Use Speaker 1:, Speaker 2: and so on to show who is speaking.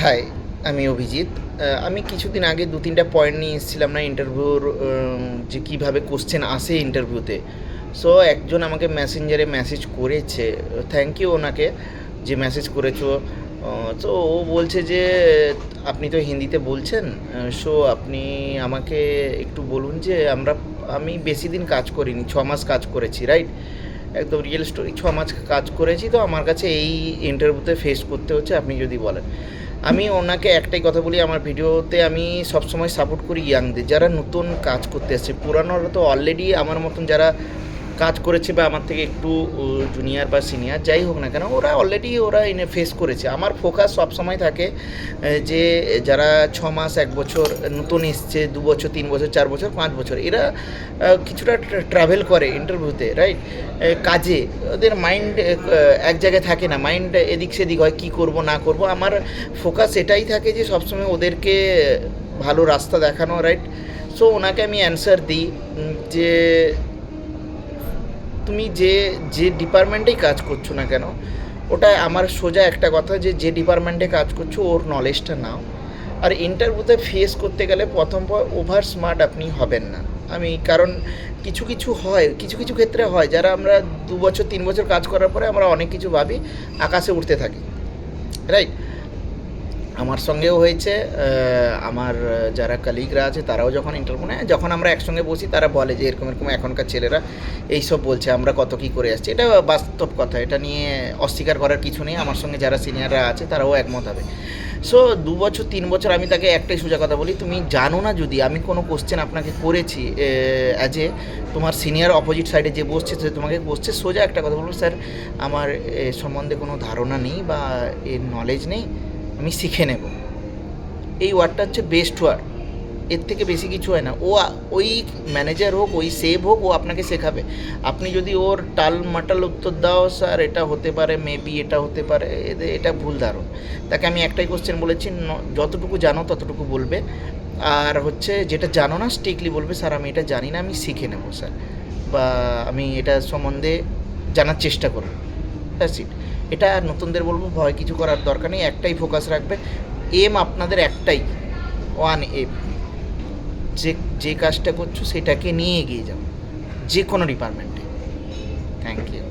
Speaker 1: High, আমি অভিজিৎ। আমি কিছুদিন আগে ২-৩টা পয়েন্ট নিয়ে এসেছিলাম না ইন্টারভিউর, যে কীভাবে কোশ্চেন আসে ইন্টারভিউতে। সো একজন আমাকে মেসেঞ্জারে মেসেজ করেছে, থ্যাংক ইউ ওনাকে যে মেসেজ করেছো। তো ও বলছে যে আপনি তো হিন্দিতে বলছেন, সো আপনি আমাকে একটু বলুন যে আমি বেশি দিন কাজ করিনি, 6 মাস কাজ করেছি, রাইট? একদম রিয়েল স্টোরি, 6 মাস কাজ করেছি, তো আমার কাছে এই ইন্টারভিউতে ফেস করতে হচ্ছে, আপনি যদি বলেন। আমি ওনাকে একটাই কথা বলি, আমার ভিডিওতে আমি সবসময় সাপোর্ট করি ইয়াংদের, যারা নতুন কাজ করতে আসছে। পুরানোরা তো অলরেডি আমার মতন যারা কাজ করেছে বা আমার থেকে একটু জুনিয়র বা সিনিয়র যাই হোক না কেন, ওরা ফেস করেছে। আমার ফোকাস সবসময় থাকে যে যারা 6 মাস 1 বছর নতুন এসছে, 2 বছর 3 বছর 4 বছর 5 বছর, এরা কিছুটা ট্রাভেল করে ইন্টারভিউতে, রাইট? কাজে ওদের মাইন্ড এক জায়গায় থাকে না, মাইন্ড এদিক সেদিক হয়, কী করব না করব। আমার ফোকাস এটাই থাকে যে সবসময় ওদেরকে ভালো রাস্তা দেখানো, রাইট? সো ওনাকে আমি অ্যান্সার দিই যে তুমি যে ডিপার্টমেন্টেই কাজ করছো না কেন, ওটা আমার সোজা একটা কথা, যে ডিপার্টমেন্টে কাজ করছো ওর নলেজটা নাও। আর ইন্টারভিউতে ফেস করতে গেলে প্রথম ওভার স্মার্ট আপনি হবেন না। কারণ কিছু কিছু ক্ষেত্রে হয়, যারা আমরা 2 বছর 3 বছর কাজ করার পরে আমরা অনেক কিছু ভাবি, আকাশে উঠতে থাকি, রাইট? আমার সঙ্গেও হয়েছে। আমার যারা কালিগরা আছে তারাও যখন ইন্টারভিউ নেয়, যখন আমরা একসঙ্গে বসি, তারা বলে যে এরকম এরকম এখনকার ছেলেরা এইসব বলছে, আমরা কত কী করে আসছি। এটা বাস্তব কথা, এটা নিয়ে অস্বীকার করার কিছু নেই। আমার সঙ্গে যারা সিনিয়ররা আছে তারাও একমত হবে। সো 2 বছর 3 বছর আমি তাকে একটাই সোজা কথা বলি, তুমি জানো না যদি আমি কোনো কোশ্চেন আপনাকে করেছি, অ্যাজ এ তোমার সিনিয়র অপোজিট সাইডে যে বসছে সে তোমাকে বসছে, সোজা একটা কথা বলবো, স্যার আমার এ সম্বন্ধে কোনো ধারণা নেই বা এর নলেজ নেই, আমি শিখে নেব। এই ওয়ার্ডটা হচ্ছে বেস্ট ওয়ার্ড, এর থেকে বেশি কিছু হয় না। ওই ম্যানেজার হোক, ওই সেভ হোক, ও আপনাকে শেখাবে। আপনি যদি ওর টালমাটাল উত্তর দাও, স্যার এটা হতে পারে, মেবি এটা হতে পারে, এটা ভুল ধারণ। তাকে আমি একটাই কোশ্চেন বলেছি, যতটুকু জানো ততটুকু বলবে, আর হচ্ছে যেটা জানো না স্ট্রিক্টলি বলবে, স্যার আমি এটা জানি না, আমি শিখে নেব স্যার, বা আমি এটা সম্বন্ধে জানার চেষ্টা করব। That's it. এটা নতুনদের বলবো, ভয় কিছু করার দরকার নেই, একটাই ফোকাস রাখবে। এম আপনাদের একটাই, ওয়ান এম, যে কাজটা করছো সেটাকে নিয়ে এগিয়ে যাও, যে কোনো ডিপার্টমেন্টে। Thank you.